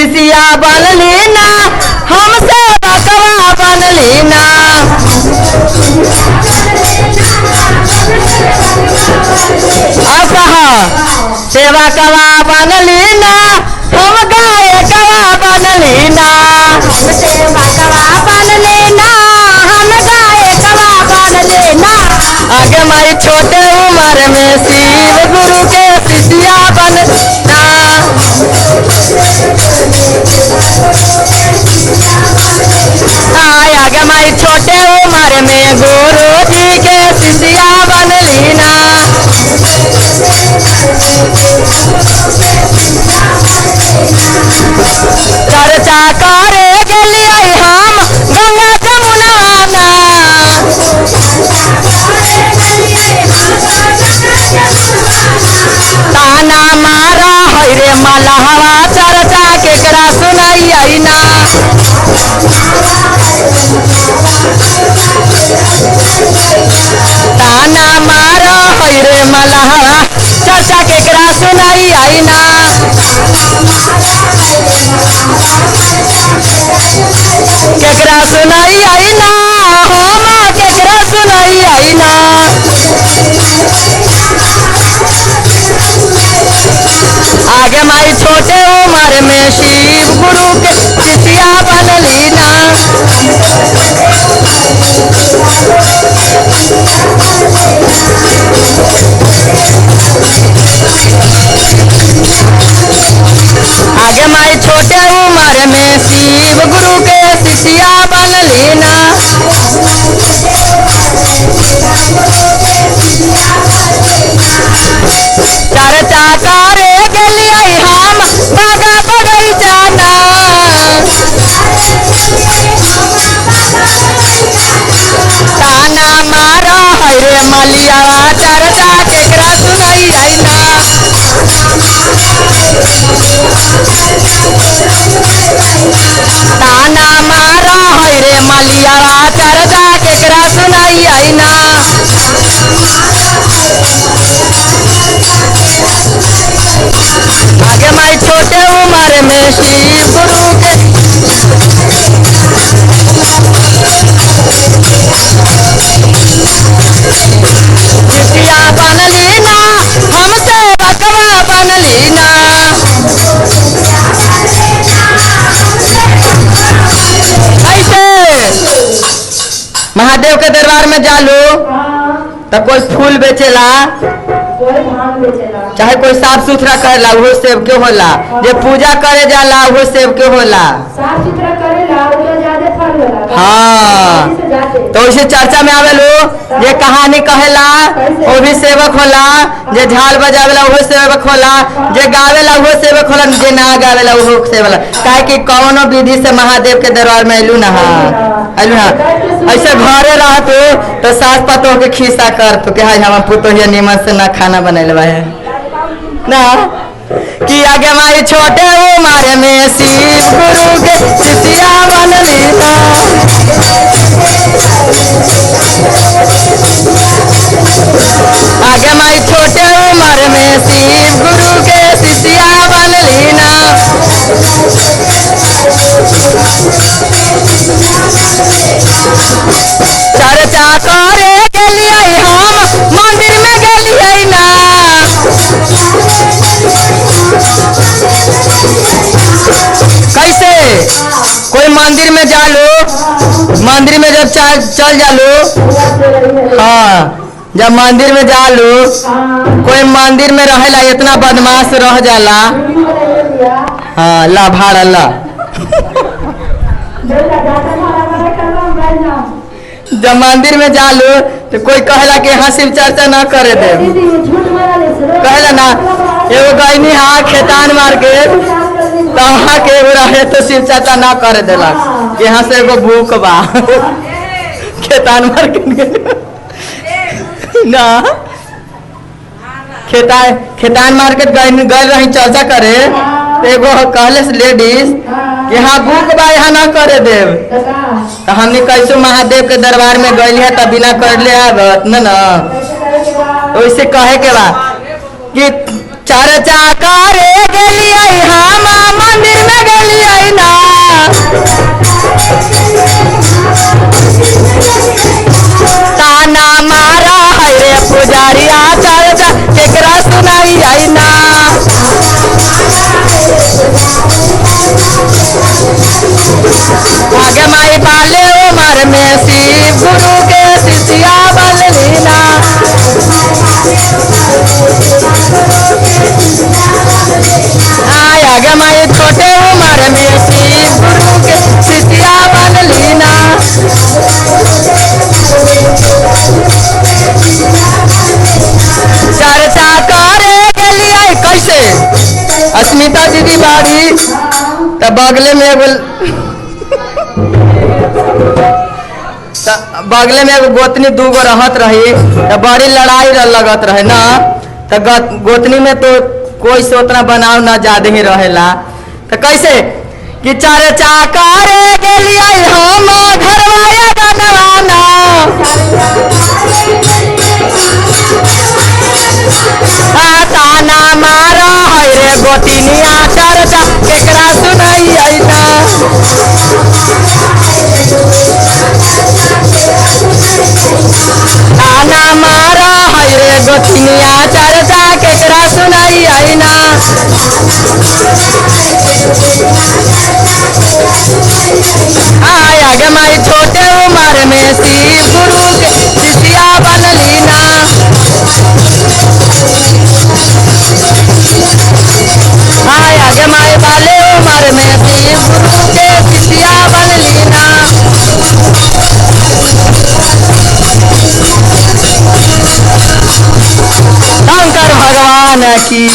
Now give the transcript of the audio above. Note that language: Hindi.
शिष्या बनली ना हमसे बकवा बनली ना सेवा कवा बनली ना हम गाय कवा बनली ना सेवा कवा बनली ना हम गाय कवा बनली ना आगे मारी छोटे उम्र में शिव गुरु के शिष्या बनना आगे मारी छोटे उम्र में गुरु जी के शिष्या बनली ना चर्चा करे गेलिए हम गंगा जमुना ताना मारा है रे मलहवा चर्चा केकरा सुनाई ना ताना मारा है रे मलहवा चर्चा केकरा सुनाई ना केकरा सुनाई ना हम केकरा सुनाई ना आगे माई छोटे उम्र में शिव गुरु के शिष्या बनली ना आगे माई छोटे उम्र में शिव गुरु के शिष्या बनली ना चर्चा करे गेलिए हम बागा बगैचा ना ताना मारा है रे मलियावा चर्चा केकरा सुनाई ना ताना मारा है रे मलियावा चर्चा केकरा सुनाई ना आगे माई छोटे उम्र में शिव गुरु के शिष्या बनली ना हमसे बकवा बनली ना महादेव के दरबार में जालो तो कोई फूल बेचेला चाहे कोई साफ सुथरा करेला वो सेव के होला जे पूजा करे जाला वो सेव के होला साफ सुथरा करेला वो ज्यादा फल होला। हाँ तो उसे चर्चा में आवेलो जे कहानी कहेला वो भी सेवक होला जे झाल बजावेला वो सेवक होला जे गावेला वो सेवक होला जे ना गावेला वो सेवक काहे कि कौनो विधि से महादेव के दरबार में अइलू ना अइलू ना ऐसे घरे रहतो तो सास पतोह के खिस्सा कर तो के हम पुतोहिया निमन से ना खाना बनैलवा है ना कि आगे माई छोटे उम्र में शिव गुरु के शिष्या बनली ना आगे माई छोटे उम्र में शिव गुरु के शिष्या बनली ना चर्चा करे गेलिए हम मंदिर में गेलिए ना कैसे कोई मंदिर में जालो मंदिर में जब चल जालो हाँ जब मंदिर में जालो कोई मंदिर में रहेला इतना बदमाश रह जाला हाँ ला भाड़ा ला जब मंदिर में जालो तो कोई कहेला कि यहाँ शिव चर्चा न करे दे कहेला ना एगो गईनी हाँ खेतान मार के तो वहाँ के रहे तो शिव चर्चा न करे देलक यहाँ से एगो भूख बा खेतान मार के ना खेतान मार्केट गए रही चर्चा करे एगो कहले लेडीज यहाँ भूख बा यहाँ ना करे देव तो हमने कैसे महादेव के दरबार में गई है तब बिना कर ले आगत न वैसे कहे के बा कि चर्चा करे गेलिए हम मंदिर में गेलिए आगे माई बाले उमर में शिव गुरु के शिष्या बन लीना। आगे माई छोटे उमर में शिव गुरु के शिष्या बन लीना। चर्चा करे के लिए कैसे अस्मिता दीदी बाड़ी तो बगले में एगो बगले में एगो गोतनी दूगो रहत रही तो बड़ी लड़ाई लगत रहे ना। तो गोतनी में तो कोई से उतना बनाव ना ज्यादा ही रहेला। तो कैसे कि चर्चा करे के लिए हम घरवाया गनवाना। ताना मारा है रे गोतिनिया चर्चा केकरा सुनाई ना। ताना मारा है रे गोतिनिया चर्चा केकरा सुनाई ना। आगे माई छोटे उम्र में शिव गुरु के शिष्या बन लीना। आगे माई बाले उम्र में शिव गुरु के शिष्या बन लीना। शंकर भगवान की